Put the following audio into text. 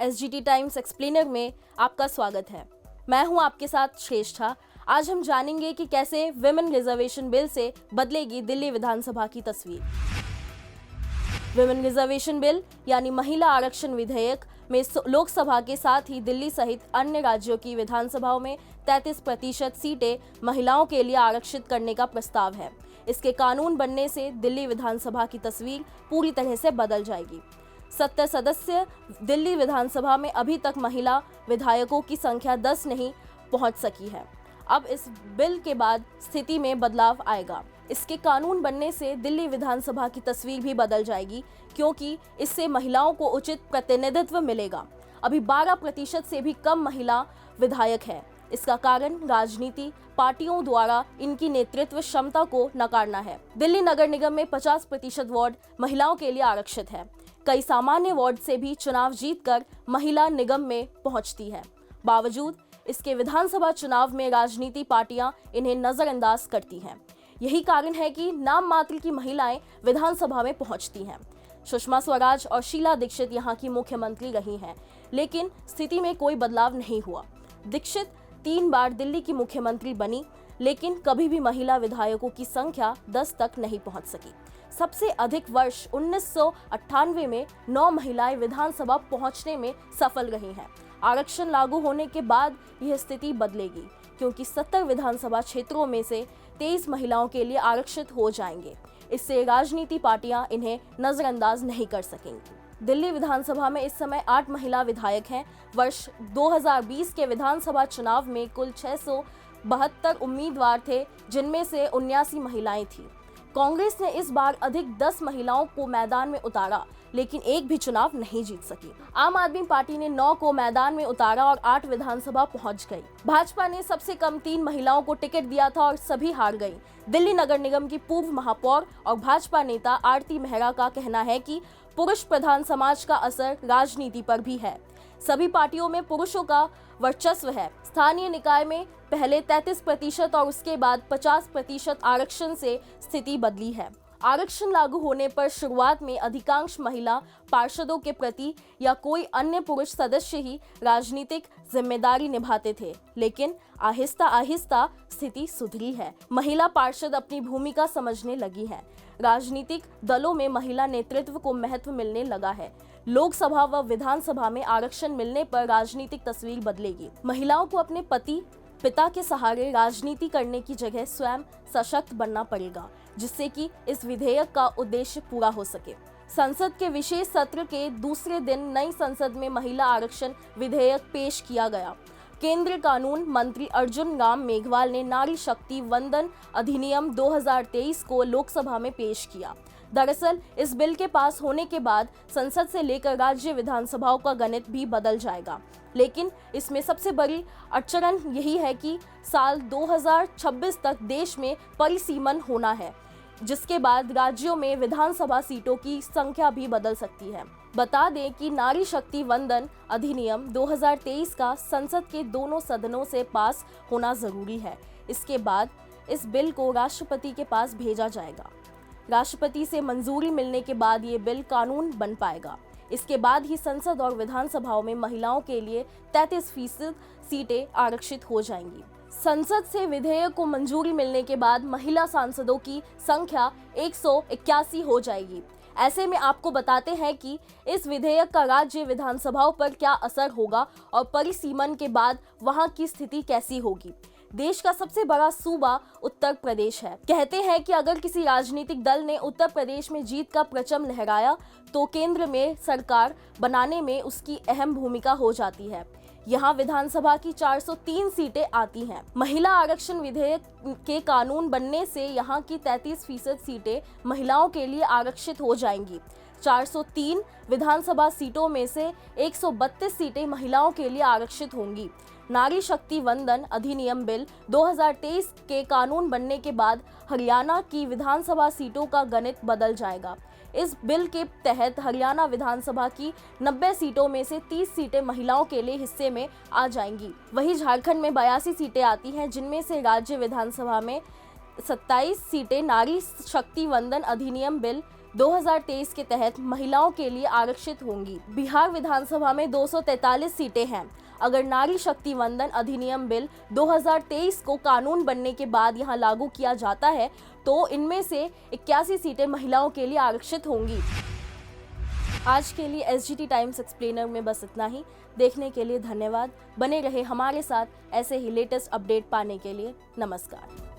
SGT times explainer में आपका स्वागत है। मैं हूं आपके साथ श्रेष्ठा। आज हम जानेंगे कि कैसे विमेन रिजर्वेशन बिल से बदलेगी दिल्ली विधानसभा की तस्वीर। विमेन रिजर्वेशन बिल यानी महिला आरक्षण विधेयक में लोकसभा के साथ ही दिल्ली सहित अन्य राज्यों की विधानसभाओं में 33% सीटें महिलाओं के लिए आरक्षित करने का प्रस्ताव है। इसके कानून बनने से दिल्ली विधानसभा की तस्वीर पूरी तरह से बदल जाएगी। 70 सदस्य दिल्ली विधानसभा में अभी तक महिला विधायकों की संख्या 10 नहीं पहुंच सकी है। अब इस बिल के बाद स्थिति में बदलाव आएगा। इसके कानून बनने से दिल्ली विधानसभा की तस्वीर भी बदल जाएगी, क्योंकि इससे महिलाओं को उचित प्रतिनिधित्व मिलेगा। अभी 12% से भी कम महिला विधायक है। इसका कारण राजनीति पार्टियों द्वारा इनकी नेतृत्व क्षमता को नकारना है। दिल्ली नगर निगम में 50% वार्ड महिलाओं के लिए आरक्षित है। कई सामान्य वार्ड से भी चुनाव जीतकर महिला निगम में पहुंचती है। बावजूद इसके विधानसभा चुनाव में राजनीति पार्टियां इन्हें नजरअंदाज करती हैं। यही कारण है कि नाम मात्र की महिलाएं विधानसभा में पहुंचती हैं। सुषमा स्वराज और शीला दीक्षित यहां की मुख्यमंत्री रही हैं, लेकिन स्थिति में कोई बदलाव नहीं हुआ। दीक्षित 3 बार दिल्ली की मुख्यमंत्री बनी, लेकिन कभी भी महिला विधायकों की संख्या 10 तक नहीं पहुंच सकी। सबसे अधिक वर्ष 1998 में 9 महिलाएं विधानसभा पहुंचने में सफल रही हैं। आरक्षण लागू होने के बाद यह स्थिति बदलेगी, क्योंकि 70 विधानसभा क्षेत्रों में से 23 महिलाओं के लिए आरक्षित हो जाएंगे। इससे राजनीति पार्टियां इन्हें नजरअंदाज नहीं कर सकेंगी। दिल्ली विधानसभा में इस समय 8 महिला विधायक हैं। वर्ष 2020 के विधानसभा चुनाव में कुल 672 उम्मीदवार थे, जिनमें से 79 महिलाएं थीं। कांग्रेस ने इस बार अधिक 10 महिलाओं को मैदान में उतारा, लेकिन एक भी चुनाव नहीं जीत सकी। आम आदमी पार्टी ने 9 को मैदान में उतारा और 8 विधानसभा पहुंच गई। भाजपा ने सबसे कम 3 महिलाओं को टिकट दिया था और सभी हार गई। दिल्ली नगर निगम की पूर्व महापौर और भाजपा नेता आरती मेहरा का कहना है कि पुरुष प्रधान समाज का असर राजनीति पर भी है। सभी पार्टियों में पुरुषों का वर्चस्व है। स्थानीय निकाय में पहले 33% और उसके बाद 50% आरक्षण से स्थिति बदली है। आरक्षण लागू होने पर शुरुआत में अधिकांश महिला पार्षदों के प्रति या कोई अन्य पुरुष सदस्य ही राजनीतिक जिम्मेदारी निभाते थे, लेकिन आहिस्ता आहिस्ता स्थिति सुधरी है। महिला पार्षद अपनी भूमिका समझने लगी हैं। राजनीतिक दलों में महिला नेतृत्व को महत्व मिलने लगा है। लोकसभा व विधानसभा में आरक्षण मिलने पर राजनीतिक तस्वीर बदलेगी। महिलाओं को अपने पिता के सहारे राजनीति करने की जगह स्वयं सशक्त बनना पड़ेगा, जिससे कि इस विधेयक का उद्देश्य पूरा हो सके। संसद के विशेष सत्र के दूसरे दिन नई संसद में महिला आरक्षण विधेयक पेश किया गया। केंद्रीय कानून मंत्री अर्जुन राम मेघवाल ने नारी शक्ति वंदन अधिनियम 2023 को लोकसभा में पेश किया। दरअसल इस बिल के पास होने के बाद संसद से लेकर राज्य विधानसभाओं का गणित भी बदल जाएगा, लेकिन इसमें सबसे बड़ी अड़चन यही है कि साल 2026 तक देश में परिसीमन होना है, जिसके बाद राज्यों में विधानसभा सीटों की संख्या भी बदल सकती है। बता दें कि नारी शक्ति वंदन अधिनियम 2023 का संसद के दोनों सदनों से पास होना जरूरी है। इसके बाद इस बिल को राष्ट्रपति के पास भेजा जाएगा। राष्ट्रपति से मंजूरी मिलने के बाद ये बिल कानून बन पाएगा। इसके बाद ही संसद और विधानसभाओं में महिलाओं के लिए 33% सीटें आरक्षित हो जाएंगी। संसद से विधेयक को मंजूरी मिलने के बाद महिला सांसदों की संख्या 181 हो जाएगी। ऐसे में आपको बताते हैं कि इस विधेयक का राज्य विधानसभाओं पर क्या असर होगा और परिसीमन के बाद वहां की स्थिति कैसी होगी। देश का सबसे बड़ा सूबा उत्तर प्रदेश है। कहते हैं कि अगर किसी राजनीतिक दल ने उत्तर प्रदेश में जीत का परचम लहराया तो केंद्र में सरकार बनाने में उसकी अहम भूमिका हो जाती है। यहाँ विधानसभा की 403 सीटें आती हैं। महिला आरक्षण विधेयक के कानून बनने से यहाँ की 33% सीटें महिलाओं के लिए आरक्षित हो जाएंगी। 403 विधानसभा सीटों में से 132 सीटें महिलाओं के लिए आरक्षित होंगी। नारी शक्ति वंदन अधिनियम बिल 2023 के कानून बनने के बाद हरियाणा की विधानसभा सीटों का गणित बदल जाएगा। इस बिल के तहत हरियाणा विधानसभा की 90 सीटों में से 30 सीटें महिलाओं के लिए हिस्से में आ जाएंगी। वहीं झारखंड में 82 सीटें आती हैं, जिनमें से राज्य विधानसभा में 27 सीटें नारी शक्ति वंदन अधिनियम बिल 2023 के तहत महिलाओं के लिए आरक्षित होंगी। बिहार विधानसभा में 243 सीटें हैं। अगर नारी शक्ति वंदन अधिनियम बिल 2023 को कानून बनने के बाद यहां लागू किया जाता है तो इनमें से 81 सीटें महिलाओं के लिए आरक्षित होंगी। आज के लिए SGT टाइम्स एक्सप्लेनर में बस इतना ही। देखने के लिए धन्यवाद। बने रहे हमारे साथ ऐसे ही लेटेस्ट अपडेट पाने के लिए। नमस्कार।